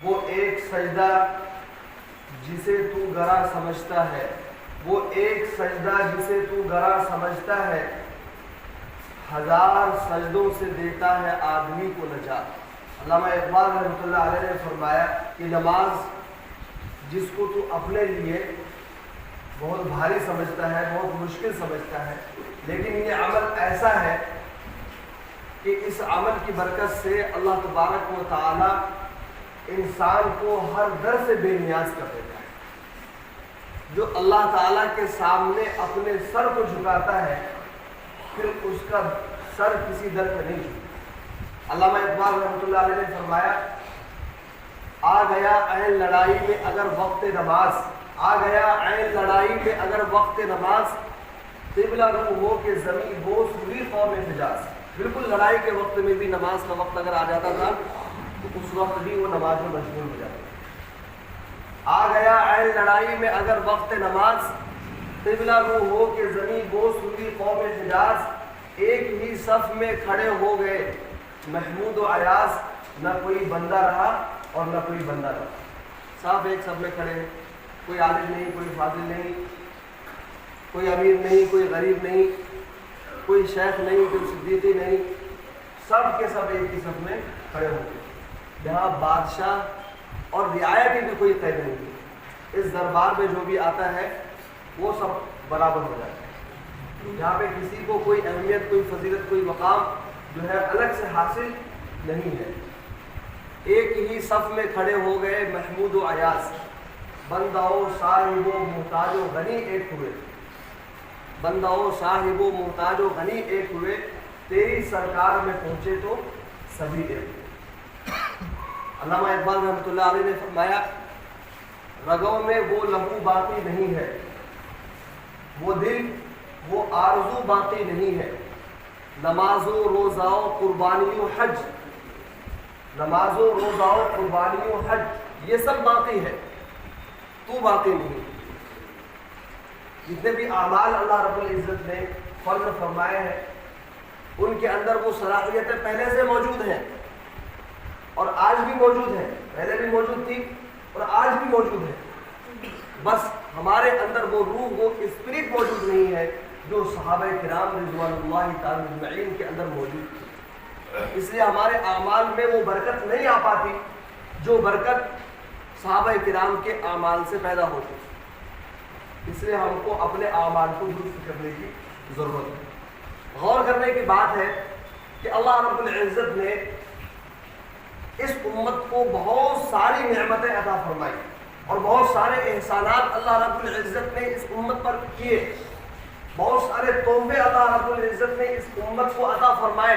وہ ایک سجدہ جسے تو گرا سمجھتا ہے، وہ ایک سجدہ جسے تو گرا سمجھتا ہے، ہزار سجدوں سے دیتا ہے آدمی کو نجات۔ علامہ اقبال رحمۃ اللہ علیہ نے فرمایا کہ نماز جس کو تو اپنے لیے بہت بھاری سمجھتا ہے، بہت مشکل سمجھتا ہے، لیکن یہ عمل ایسا ہے کہ اس عمل کی برکت سے اللہ تبارک و تعالی انسان کو ہر در سے بے نیاز کر دیتا ہے۔ جو اللہ تعالیٰ کے سامنے اپنے سر کو جھکاتا ہے پھر اس کا سر کسی در پہ نہیں جھکتا۔ علامہ اقبال رحمۃ اللہ علیہ نے فرمایا آ گیا عین لڑائی میں اگر وقت نماز، آ گیا عین لڑائی میں اگر وقت نماز، قبلہ رو ہو کہ زمین بوس ہوئی قوم حجاز۔ بالکل لڑائی کے وقت میں بھی نماز کا وقت اگر آ جاتا تھا تو اس وقت بھی وہ نماز میں مشغول ہو جاتا تھا۔ آ گیا عین لڑائی میں اگر وقت نماز، قبلہ رو ہو کہ زمین بوس ہوئی قوم حجاز۔ ایک ہی صف میں کھڑے ہو گئے محمود و ایاز، نہ کوئی بندہ رہا اور نہ کوئی بندہ رہا۔ صاحب ایک صف میں کھڑے ہیں، کوئی عالم نہیں، کوئی فاضل نہیں، کوئی امیر نہیں، کوئی غریب نہیں، کوئی شیخ نہیں، کوئی صدیقی نہیں، سب کے سب ایک ہی صف میں کھڑے ہو گئے۔ یہاں بادشاہ اور رعایا کی بھی کوئی قید نہیں ہے، اس دربار میں جو بھی آتا ہے وہ سب برابر ہو جاتا ہے۔ یہاں پہ کسی کو کوئی اہمیت، کوئی فضیلت، کوئی مقام جو ہے الگ سے حاصل نہیں ہے۔ ایک ہی صف میں کھڑے ہو گئے محمود و ایاز، بندہ و صاحب و محتاج و غنی ایک ہوئے، بندہ و صاحب و محتاج و غنی ایک ہوئے، تیری سرکار میں پہنچے تو سبھی ایک ہوئے۔ علامہ اقبال رحمۃ اللہ علیہ نے فرمایا رگوں میں وہ لہو باقی نہیں ہے، وہ دل وہ آرزو باقی نہیں ہے، نماز و روزہ و قربانی و حج، نماز و روزہ و قربانی و حج یہ سب باقی ہے، تو باقی نہیں۔ جتنے بھی اعمال اللہ رب العزت نے فرض فرمائے ہیں ان کے اندر وہ صلاحیتیں پہلے سے موجود ہیں اور آج بھی موجود ہیں، پہلے بھی موجود تھی اور آج بھی موجود ہے، بس ہمارے اندر وہ روح، وہ اسپرٹ موجود نہیں ہے جو صحابہ کرام رضوان اللہ تعالی اجمعین کے اندر موجود تھی۔ اس لیے ہمارے اعمال میں وہ برکت نہیں آ پاتی جو برکت صحابہ کرام کے اعمال سے پیدا ہوتی۔ اس لیے ہم کو اپنے اعمال کو درست کرنے کی ضرورت ہے۔ غور کرنے کی بات ہے کہ اللہ رب العزت نے اس امت کو بہت ساری نعمتیں عطا فرمائی اور بہت سارے احسانات اللہ رب العزت نے اس امت پر کیے، بہت سارے تحفے اللہ رب العزت نے اس امت کو عطا فرمائے،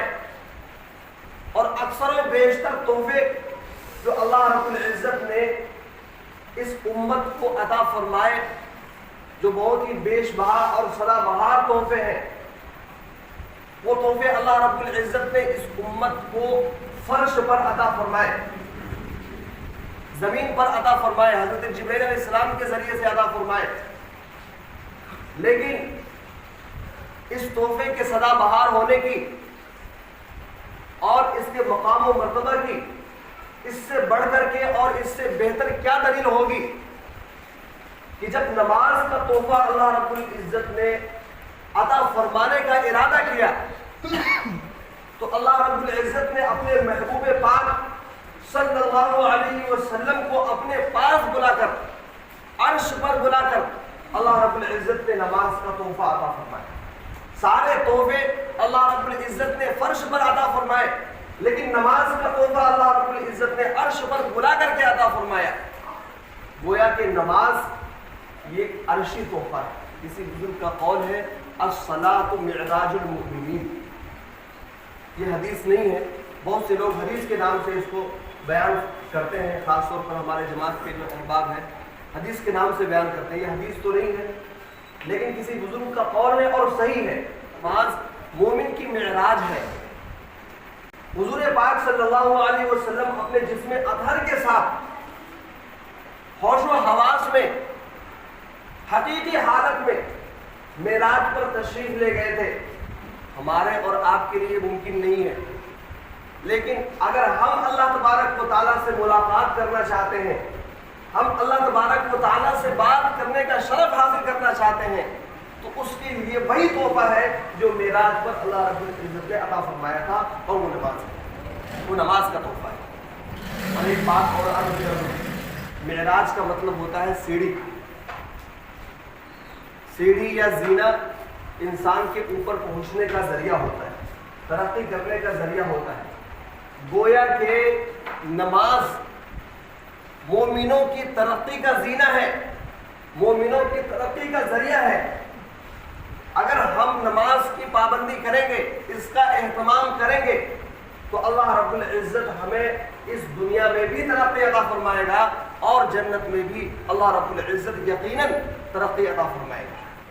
اور اکثر و بیشتر تحفے جو اللہ رب العزت نے اس امت کو عطا فرمائے جو بہت ہی بیش بہا اور سدا بہار تحفے ہیں، وہ تحفے اللہ رب العزت نے اس امت کو فرش پر عطا فرمائے، زمین پر عطا فرمائے، حضرت جبرائیل علیہ السلام کے ذریعے سے عطا فرمائے، لیکن اس تحفے کے سدا بہار ہونے کی اور اس کے مقام و مرتبہ کی اس سے بڑھ کر کے اور اس سے بہتر کیا دلیل ہوگی کہ جب نماز کا تحفہ اللہ رب العزت نے عطا فرمانے کا ارادہ کیا تو اللہ رب العزت نے اپنے محبوب پاک صلی اللہ علیہ وسلم کو اپنے پاس بلا کر، عرش پر بلا کر اللہ رب العزت نے نماز کا تحفہ عطا فرمایا۔ سارے تحفے اللہ رب العزت نے فرش پر عطا فرمائے، لیکن نماز کا تحفہ اللہ رب العزت نے عرش پر بلا کر کے عطا فرمایا۔ گویا کہ نماز یہ عرشی تحفہ ہے۔ کسی بزرگ کا قول ہے الصلاۃ معراج المؤمنین، یہ حدیث نہیں ہے، بہت سے لوگ حدیث کے نام سے اس کو بیان کرتے ہیں، خاص طور پر ہمارے جماعت کے جو احباب ہیں حدیث کے نام سے بیان کرتے ہیں، یہ حدیث تو نہیں ہے لیکن کسی بزرگ کا قول ہے اور صحیح ہے۔ نماز مومن کی معراج ہے۔ حضور پاک صلی اللہ علیہ وسلم اپنے جسم اطہر کے ساتھ ہوش و حواس میں حقیقی حالت میں معراج پر تشریف لے گئے تھے۔ ہمارے اور آپ کے لیے ممکن نہیں ہے، لیکن اگر ہم اللہ تبارک و تعالیٰ سے ملاقات کرنا چاہتے ہیں، ہم اللہ تبارک و تعالیٰ سے بات کرنے کا شرف حاصل کرنا چاہتے ہیں، تو اس کے لیے وہی تحفہ ہے جو معراج پر اللہ رب العزت نے عطا فرمایا تھا، اور وہ نماز ہے، وہ نماز کا تحفہ ہے۔ اور ایک بات اور عرض کروں، معراج کا مطلب ہوتا ہے سیڑھی۔ سیڑھی یا زینہ انسان کے اوپر پہنچنے کا ذریعہ ہوتا ہے، ترقی کرنے کا ذریعہ ہوتا ہے۔ گویا کہ نماز مومنوں کی ترقی کا زینہ ہے، مومنوں کی ترقی کا ذریعہ ہے۔ اگر ہم نماز کی پابندی کریں گے، اس کا اہتمام کریں گے، تو اللہ رب العزت ہمیں اس دنیا میں بھی ترقی عطا فرمائے گا، اور جنت میں بھی اللہ رب العزت یقیناً ترقی عطا فرمائے گا۔